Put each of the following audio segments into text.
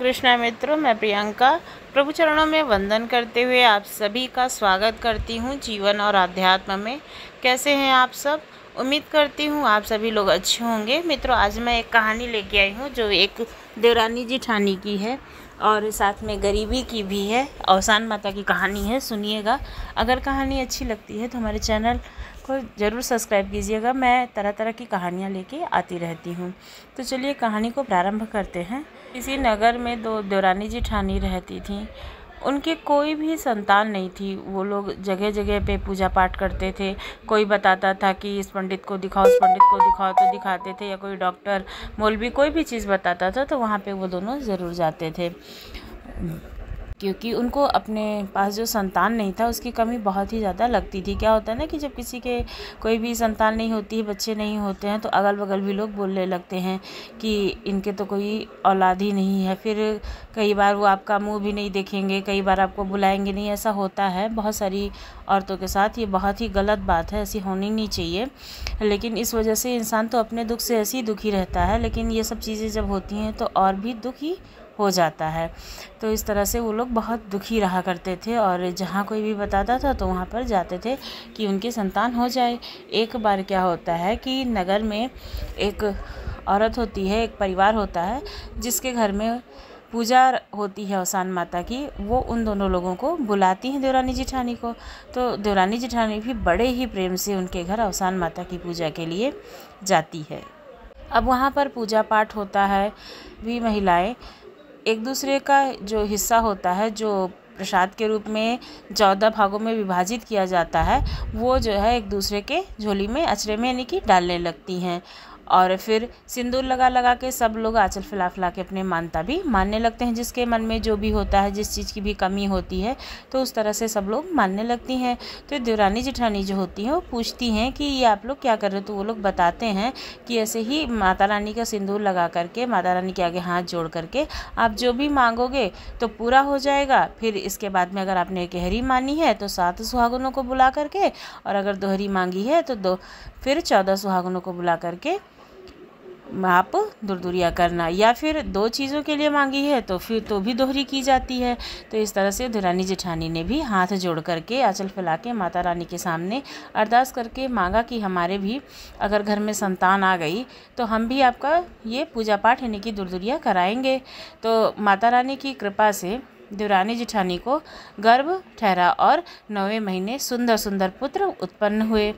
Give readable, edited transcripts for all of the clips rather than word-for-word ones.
कृष्णा मित्रों, मैं प्रियंका प्रभु चरणों में वंदन करते हुए आप सभी का स्वागत करती हूँ जीवन और आध्यात्म में। कैसे हैं आप सब? उम्मीद करती हूँ आप सभी लोग अच्छे होंगे। मित्रों, आज मैं एक कहानी लेके आई हूँ जो एक देवरानी जेठानी की है और साथ में गरीबी की भी है। अवसान माता की कहानी है, सुनिएगा। अगर कहानी अच्छी लगती है तो हमारे चैनल को ज़रूर सब्सक्राइब कीजिएगा। मैं तरह तरह की कहानियाँ लेके आती रहती हूँ। तो चलिए कहानी को प्रारंभ करते हैं। किसी नगर में दो देवरानी जेठानी रहती थीं। उनके कोई भी संतान नहीं थी। वो लोग जगह जगह पे पूजा पाठ करते थे। कोई बताता था कि इस पंडित को दिखाओ, उस पंडित को दिखाओ, तो दिखाते थे। या कोई डॉक्टर, मौलवी कोई भी चीज़ बताता था तो वहाँ पे वो दोनों ज़रूर जाते थे, क्योंकि उनको अपने पास जो संतान नहीं था उसकी कमी बहुत ही ज़्यादा लगती थी। क्या होता है ना कि जब किसी के कोई भी संतान नहीं होती है, बच्चे नहीं होते हैं, तो अगल बगल भी लोग बोलने लगते हैं कि इनके तो कोई औलाद ही नहीं है। फिर कई बार वो आपका मुंह भी नहीं देखेंगे, कई बार आपको बुलाएंगे नहीं। ऐसा होता है बहुत सारी औरतों के साथ। ये बहुत ही गलत बात है, ऐसी होनी नहीं चाहिए। लेकिन इस वजह से इंसान तो अपने दुख से ऐसे ही दुखी रहता है, लेकिन ये सब चीज़ें जब होती हैं तो और भी दुखी हो जाता है। तो इस तरह से वो लोग बहुत दुखी रहा करते थे और जहाँ कोई भी बताता था तो वहाँ पर जाते थे कि उनकी संतान हो जाए। एक बार क्या होता है कि नगर में एक औरत होती है, एक परिवार होता है जिसके घर में पूजा होती है अवसान माता की। वो उन दोनों लोगों को बुलाती हैं, देवरानी जेठानी को। तो देवरानी जेठानी भी बड़े ही प्रेम से उनके घर अवसान माता की पूजा के लिए जाती है। अब वहाँ पर पूजा पाठ होता है। भी महिलाएं एक दूसरे का जो हिस्सा होता है, जो प्रसाद के रूप में 14 भागों में विभाजित किया जाता है, वो जो है एक दूसरे के झोली में, अचरे में यानी कि डालने लगती हैं। और फिर सिंदूर लगा लगा के सब लोग आंचल फैला फैला के अपने मानता भी मानने लगते हैं। जिसके मन में जो भी होता है, जिस चीज़ की भी कमी होती है, तो उस तरह से सब लोग मानने लगती हैं। तो देवरानी जेठानी जो होती हैं वो पूछती हैं कि ये आप लोग क्या कर रहे हो? तो वो लोग बताते हैं कि ऐसे ही माता रानी का सिंदूर लगा करके, माता रानी के आगे हाथ जोड़ करके आप जो भी मांगोगे तो पूरा हो जाएगा। फिर इसके बाद में अगर आपने गहरी मानी है तो 7 सुहागनों को बुला करके, और अगर दोहरी मांगी है तो फिर 14 सुहागनों को बुला करके आप दुरदुरिया करना। या फिर 2 चीज़ों के लिए मांगी है तो फिर तो भी दोहरी की जाती है। तो इस तरह से देवरानी जेठानी ने भी हाथ जोड़ करके, आंचल फैला के माता रानी के सामने अरदास करके मांगा कि हमारे भी अगर घर में संतान आ गई तो हम भी आपका ये पूजा पाठ यानी कि दुरदुरिया कराएंगे। तो माता रानी की कृपा से देवरानी जेठानी को गर्भ ठहरा और 9वें महीने सुंदर सुंदर पुत्र उत्पन्न हुए।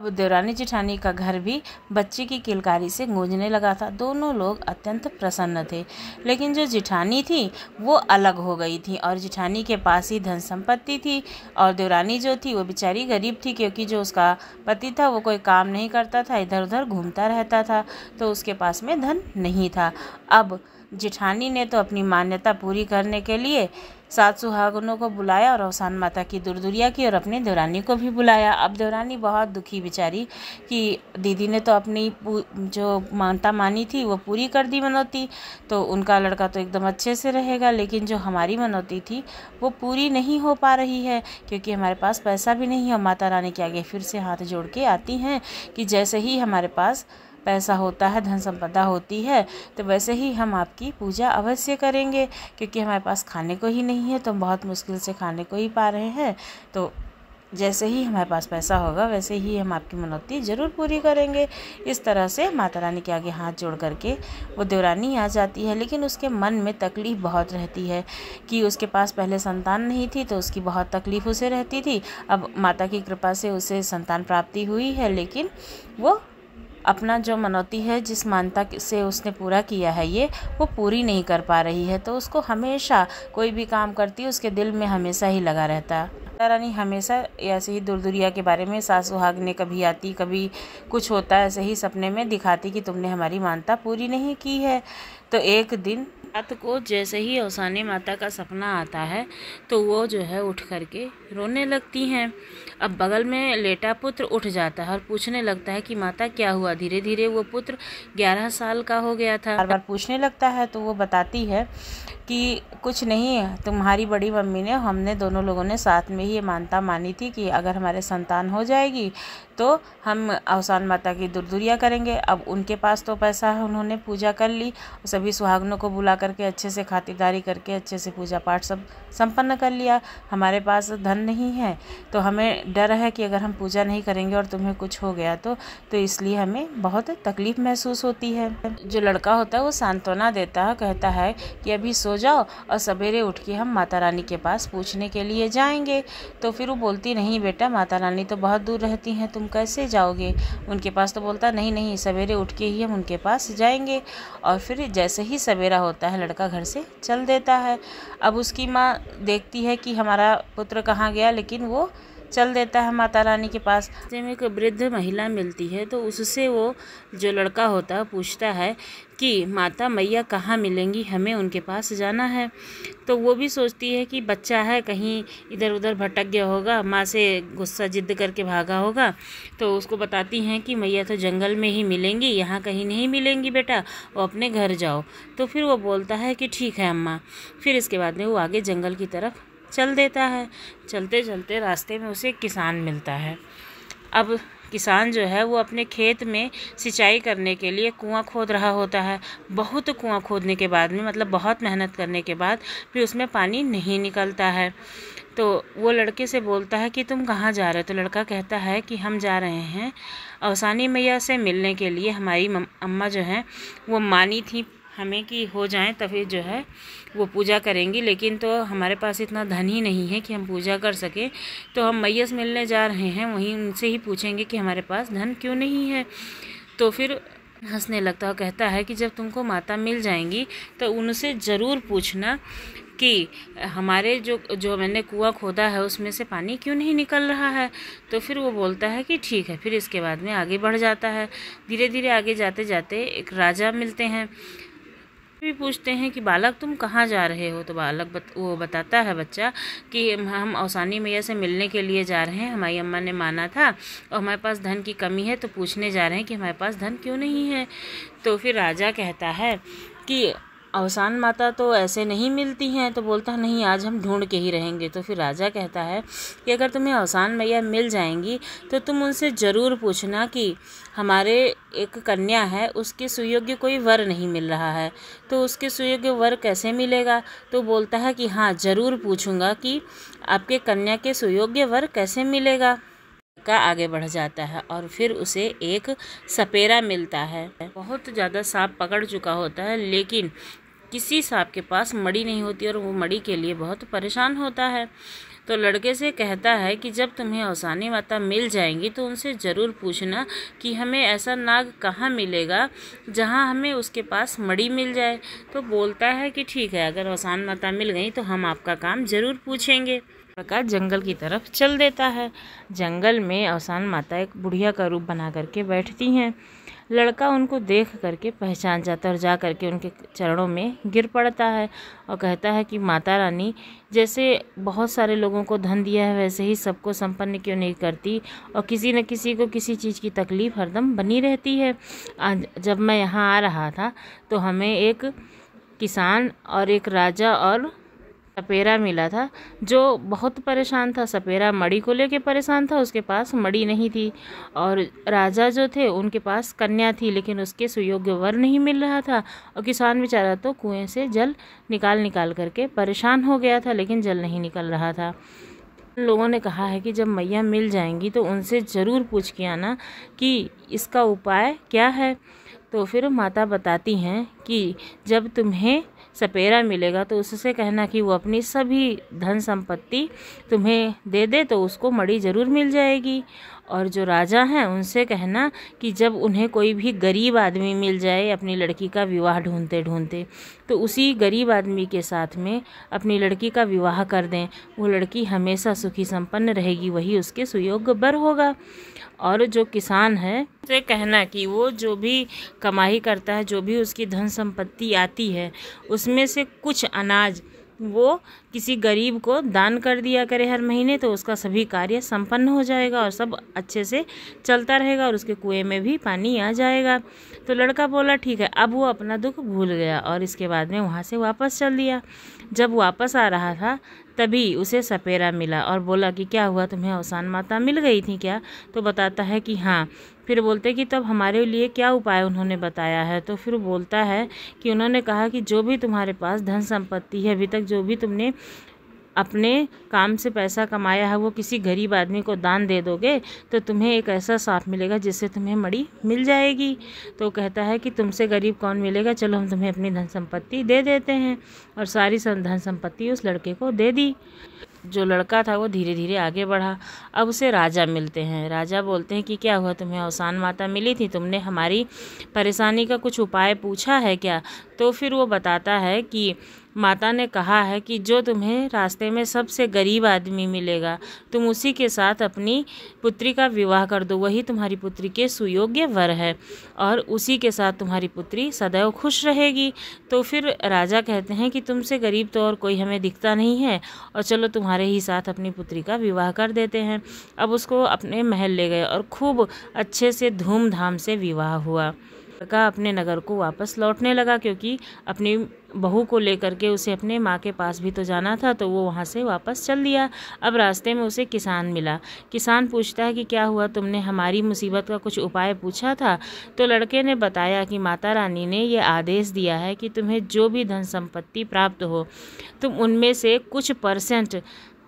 देवरानी जेठानी का घर भी बच्चे की किलकारी से गूंजने लगा था। दोनों लोग अत्यंत प्रसन्न थे। लेकिन जो जेठानी थी वो अलग हो गई थी और जेठानी के पास ही धन संपत्ति थी, और देवरानी जो थी वो बेचारी गरीब थी, क्योंकि जो उसका पति था वो कोई काम नहीं करता था, इधर उधर घूमता रहता था, तो उसके पास में धन नहीं था। अब जेठानी ने तो अपनी मान्यता पूरी करने के लिए 7 सुहागनों को बुलाया और अवसान माता की दुरदुरिया की, और अपनी देवरानी को भी बुलाया। अब देवरानी बहुत दुखी बेचारी कि दीदी ने तो अपनी जो मानता मानी थी वो पूरी कर दी मनौती, तो उनका लड़का तो एकदम अच्छे से रहेगा, लेकिन जो हमारी मनौती थी वो पूरी नहीं हो पा रही है, क्योंकि हमारे पास पैसा भी नहीं है। और माता रानी के आगे फिर से हाथ जोड़ के आती हैं कि जैसे ही हमारे पास पैसा होता है, धन संपदा होती है, तो वैसे ही हम आपकी पूजा अवश्य करेंगे, क्योंकि हमारे पास खाने को ही नहीं है, तो हम बहुत मुश्किल से खाने को ही पा रहे हैं। तो जैसे ही हमारे पास पैसा होगा वैसे ही हम आपकी मनौती ज़रूर पूरी करेंगे। इस तरह से माता रानी के आगे हाथ जोड़ करके वो देवरानी आ जाती है। लेकिन उसके मन में तकलीफ़ बहुत रहती है कि उसके पास पहले संतान नहीं थी, तो उसकी बहुत तकलीफ़ उसे रहती थी। अब माता की कृपा से उसे संतान प्राप्ति हुई है, लेकिन वो अपना जो मनौती है, जिस मानता से उसने पूरा किया है, ये वो पूरी नहीं कर पा रही है। तो उसको हमेशा कोई भी काम करती है उसके दिल में हमेशा ही लगा रहता है। माता रानी हमेशा ऐसे ही दुरदुरिया के बारे में, 7 सुहागनें कभी आती, कभी कुछ होता है, ऐसे ही सपने में दिखाती कि तुमने हमारी मानता पूरी नहीं की है। तो एक दिन रात को जैसे ही अवसानी माता का सपना आता है तो वो जो है उठ करके रोने लगती हैं। अब बगल में लेटा पुत्र उठ जाता है और पूछने लगता है कि माता क्या हुआ। धीरे धीरे वो पुत्र 11 साल का हो गया था। बार बार पूछने लगता है तो वो बताती है कि कुछ नहीं, तुम्हारी बड़ी मम्मी ने, हमने दोनों लोगों ने साथ में ही ये मानता मानी थी कि अगर हमारे संतान हो जाएगी तो हम अवसान माता की दुर्दुरिया करेंगे। अब उनके पास तो पैसा है, उन्होंने पूजा कर ली, सभी सुहागनों को बुला करके अच्छे से खातिरदारी करके अच्छे से पूजा पाठ सब संपन्न कर लिया। हमारे पास धन नहीं है, तो हमें डर है कि अगर हम पूजा नहीं करेंगे और तुम्हें कुछ हो गया तो इसलिए हमें बहुत तकलीफ़ महसूस होती है। जो लड़का होता है वो सांत्वना देता है, कहता है कि अभी सो जाओ और सवेरे उठ के हम माता रानी के पास पूछने के लिए जाएंगे। तो फिर वो बोलती, नहीं बेटा, माता रानी तो बहुत दूर रहती हैं, तुम कैसे जाओगे उनके पास। तो बोलता, नहीं नहीं, सवेरे उठ के ही हम उनके पास जाएंगे। और फिर जैसे ही सवेरा होता है लड़का घर से चल देता है। अब उसकी माँ देखती है कि हमारा पुत्र कहाँ गया, लेकिन वो चल देता है माता रानी के पास। रास्ते में एक वृद्ध महिला मिलती है, तो उससे वो जो लड़का होता है पूछता है कि माता मैया कहाँ मिलेंगी, हमें उनके पास जाना है। तो वो भी सोचती है कि बच्चा है, कहीं इधर उधर भटक गया होगा, माँ से गुस्सा जिद्द करके भागा होगा। तो उसको बताती हैं कि मैया तो जंगल में ही मिलेंगी, यहाँ कहीं नहीं मिलेंगी बेटा, वो अपने घर जाओ। तो फिर वो बोलता है कि ठीक है अम्मा। फिर इसके बाद में वो आगे जंगल की तरफ चल देता है। चलते चलते रास्ते में उसे एक किसान मिलता है। अब किसान जो है वो अपने खेत में सिंचाई करने के लिए कुआं खोद रहा होता है। बहुत कुआं खोदने के बाद में, मतलब बहुत मेहनत करने के बाद, फिर उसमें पानी नहीं निकलता है। तो वो लड़के से बोलता है कि तुम कहाँ जा रहे हो। तो लड़का कहता है कि हम जा रहे हैं अवसानी मैया से मिलने के लिए। हमारी अम्मा जो है वो मानी थी हमें कि हो जाए तभी जो है वो पूजा करेंगी, लेकिन तो हमारे पास इतना धन ही नहीं है कि हम पूजा कर सकें। तो हम मैया से मिलने जा रहे हैं, वहीं उनसे ही पूछेंगे कि हमारे पास धन क्यों नहीं है। तो फिर हंसने लगता है, कहता है कि जब तुमको माता मिल जाएंगी तो उनसे ज़रूर पूछना कि हमारे जो मैंने कुआं खोदा है उसमें से पानी क्यों नहीं निकल रहा है। तो फिर वो बोलता है कि ठीक है। फिर इसके बाद में आगे बढ़ जाता है। धीरे धीरे आगे जाते जाते एक राजा मिलते हैं, भी पूछते हैं कि बालक तुम कहाँ जा रहे हो। तो बालक वो बताता है बच्चा कि हम अवसानी मैया से मिलने के लिए जा रहे हैं, हमारी अम्मा ने माना था और हमारे पास धन की कमी है, तो पूछने जा रहे हैं कि हमारे पास धन क्यों नहीं है। तो फिर राजा कहता है कि अवसान माता तो ऐसे नहीं मिलती हैं। तो बोलता है नहीं, आज हम ढूंढ के ही रहेंगे। तो फिर राजा कहता है कि अगर तुम्हें अवसान मैया मिल जाएंगी तो तुम उनसे ज़रूर पूछना कि हमारे एक कन्या है, उसके सुयोग्य कोई वर नहीं मिल रहा है, तो उसके सुयोग्य वर कैसे मिलेगा। तो बोलता है कि हाँ, ज़रूर पूछूंगा कि आपके कन्या के सुयोग्य वर कैसे मिलेगा। का आगे बढ़ जाता है और फिर उसे एक सपेरा मिलता है। बहुत ज़्यादा सांप पकड़ चुका होता है, लेकिन किसी सांप के पास मड़ी नहीं होती और वो मड़ी के लिए बहुत परेशान होता है। तो लड़के से कहता है कि जब तुम्हें अवसानी माता मिल जाएंगी तो उनसे ज़रूर पूछना कि हमें ऐसा नाग कहाँ मिलेगा जहाँ हमें उसके पास मड़ी मिल जाए। तो बोलता है कि ठीक है, अगर अवसान माता मिल गई तो हम आपका काम ज़रूर पूछेंगे। लड़का जंगल की तरफ चल देता है। जंगल में अवसान माता एक बुढ़िया का रूप बना करके बैठती हैं। लड़का उनको देख करके पहचान जाता है और जा करके उनके चरणों में गिर पड़ता है और कहता है कि माता रानी, जैसे बहुत सारे लोगों को धन दिया है वैसे ही सबको संपन्न क्यों नहीं करती, और किसी न किसी को किसी चीज़ की तकलीफ़ हरदम बनी रहती है। आज जब मैं यहाँ आ रहा था तो हमें एक किसान और एक राजा और सपेरा मिला था जो बहुत परेशान था। सपेरा मड़ी को लेके परेशान था, उसके पास मड़ी नहीं थी, और राजा जो थे उनके पास कन्या थी लेकिन उसके सुयोग्य वर नहीं मिल रहा था, और किसान बेचारा तो कुएं से जल निकाल करके परेशान हो गया था, लेकिन जल नहीं निकल रहा था। लोगों ने कहा है कि जब मैया मिल जाएंगी तो उनसे ज़रूर पूछ के आना कि इसका उपाय क्या है। तो फिर माता बताती हैं कि जब तुम्हें सपेरा मिलेगा तो उससे कहना कि वो अपनी सभी धन संपत्ति तुम्हें दे दे, तो उसको मड़ी ज़रूर मिल जाएगी। और जो राजा हैं उनसे कहना कि जब उन्हें कोई भी गरीब आदमी मिल जाए अपनी लड़की का विवाह ढूंढते ढूंढते, तो उसी गरीब आदमी के साथ में अपनी लड़की का विवाह कर दें। वो लड़की हमेशा सुखी संपन्न रहेगी, वही उसके सुयोग्य वर होगा। और जो किसान है उसे कहना कि वो जो भी कमाई करता है, जो भी उसकी धन संपत्ति आती है, उसमें से कुछ अनाज वो किसी गरीब को दान कर दिया करे हर महीने, तो उसका सभी कार्य संपन्न हो जाएगा और सब अच्छे से चलता रहेगा और उसके कुएं में भी पानी आ जाएगा। तो लड़का बोला ठीक है। अब वो अपना दुख भूल गया और इसके बाद में वहाँ से वापस चल दिया। जब वापस आ रहा था तभी उसे सपेरा मिला और बोला कि क्या हुआ, तुम्हें अवसान माता मिल गई थी क्या? तो बताता है कि हाँ। फिर बोलते कि तब हमारे लिए क्या उपाय उन्होंने बताया है? तो फिर बोलता है कि उन्होंने कहा कि जो भी तुम्हारे पास धन संपत्ति है, अभी तक जो भी तुमने अपने काम से पैसा कमाया है, वो किसी गरीब आदमी को दान दे दोगे तो तुम्हें एक ऐसा सांप मिलेगा जिससे तुम्हें मणि मिल जाएगी। तो कहता है कि तुमसे गरीब कौन मिलेगा, चलो हम तुम्हें अपनी धन संपत्ति दे देते हैं। और सारी धन संपत्ति उस लड़के को दे दी। जो लड़का था वो धीरे धीरे आगे बढ़ा। अब उसे राजा मिलते हैं। राजा बोलते हैं कि क्या हुआ, तुम्हें अवसान माता मिली थी, तुमने हमारी परेशानी का कुछ उपाय पूछा है क्या? तो फिर वो बताता है कि माता ने कहा है कि जो तुम्हें रास्ते में सबसे गरीब आदमी मिलेगा, तुम उसी के साथ अपनी पुत्री का विवाह कर दो, वही तुम्हारी पुत्री के सुयोग्य वर है और उसी के साथ तुम्हारी पुत्री सदैव खुश रहेगी। तो फिर राजा कहते हैं कि तुमसे गरीब तो और कोई हमें दिखता नहीं है, और चलो तुम्हारे ही साथ अपनी पुत्री का विवाह कर देते हैं। अब उसको अपने महल ले गए और खूब अच्छे से धूमधाम से विवाह हुआ। लड़का अपने नगर को वापस लौटने लगा क्योंकि अपनी बहू को लेकर के उसे अपने माँ के पास भी तो जाना था, तो वो वहाँ से वापस चल दिया। अब रास्ते में उसे किसान मिला। किसान पूछता है कि क्या हुआ, तुमने हमारी मुसीबत का कुछ उपाय पूछा था? तो लड़के ने बताया कि माता रानी ने ये आदेश दिया है कि तुम्हें जो भी धन संपत्ति प्राप्त हो, तुम उनमें से कुछ %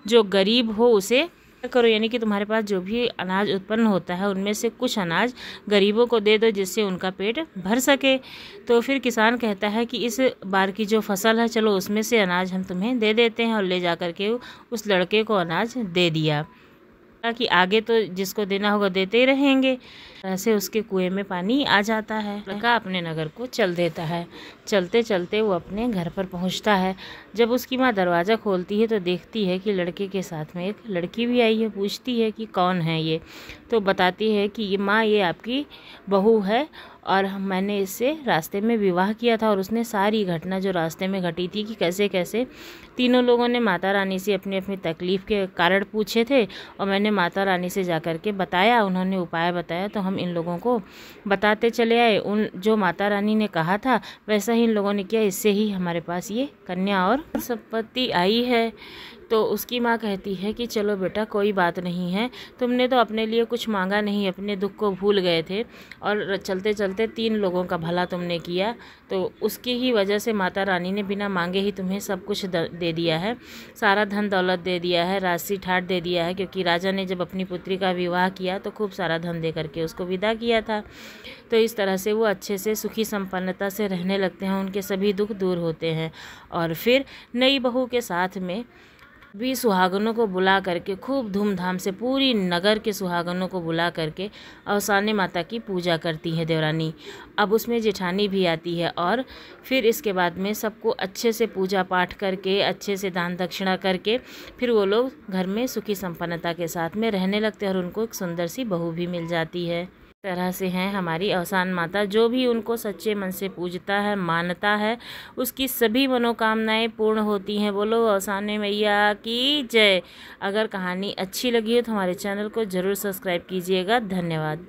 जो गरीब हो उसे करो, यानी कि तुम्हारे पास जो भी अनाज उत्पन्न होता है उनमें से कुछ अनाज गरीबों को दे दो जिससे उनका पेट भर सके। तो फिर किसान कहता है कि इस बार की जो फसल है, चलो उसमें से अनाज हम तुम्हें दे देते हैं, और ले जा कर के उस लड़के को अनाज दे दिया कि आगे तो जिसको देना होगा देते ही रहेंगे। ऐसे उसके कुएं में पानी आ जाता है। लड़का अपने नगर को चल देता है। चलते चलते वो अपने घर पर पहुंचता है। जब उसकी माँ दरवाज़ा खोलती है तो देखती है कि लड़के के साथ में एक लड़की भी आई है। पूछती है कि कौन है ये? तो बताती है कि ये माँ, ये आपकी बहू है और मैंने इससे रास्ते में विवाह किया था। और उसने सारी घटना जो रास्ते में घटी थी कि कैसे कैसे तीनों लोगों ने माता रानी से अपनी अपनी तकलीफ़ के कारण पूछे थे, और मैंने माता रानी से जा कर के बताया, उन्होंने उपाय बताया, तो हम इन लोगों को बताते चले आए। उन जो माता रानी ने कहा था वैसा ही इन लोगों ने किया, इससे ही हमारे पास ये कन्या और संपत्ति आई है। तो उसकी माँ कहती है कि चलो बेटा, कोई बात नहीं है, तुमने तो अपने लिए कुछ मांगा नहीं, अपने दुख को भूल गए थे और चलते चलते 3 लोगों का भला तुमने किया, तो उसकी ही वजह से माता रानी ने बिना मांगे ही तुम्हें सब कुछ दे दिया है, सारा धन दौलत दे दिया है, राशि ठाट दे दिया है। क्योंकि राजा ने जब अपनी पुत्री का विवाह किया तो खूब सारा धन दे करके उसको विदा किया था। तो इस तरह से वो अच्छे से सुखी संपन्नता से रहने लगते हैं, उनके सभी दुख दूर होते हैं। और फिर नई बहू के साथ में भी सुहागनों को बुला करके खूब धूमधाम से पूरी नगर के सुहागनों को बुला करके अवसाने माता की पूजा करती है देवरानी। अब उसमें जेठानी भी आती है और फिर इसके बाद में सबको अच्छे से पूजा पाठ करके, अच्छे से दान दक्षिणा करके फिर वो लोग घर में सुखी संपन्नता के साथ में रहने लगते हैं और उनको एक सुंदर सी बहू भी मिल जाती है। तरह से हैं हमारी अवसान माता। जो भी उनको सच्चे मन से पूजता है, मानता है, उसकी सभी मनोकामनाएं पूर्ण होती हैं। बोलो अवसाने मैया की जय। अगर कहानी अच्छी लगी हो तो हमारे चैनल को ज़रूर सब्सक्राइब कीजिएगा। धन्यवाद।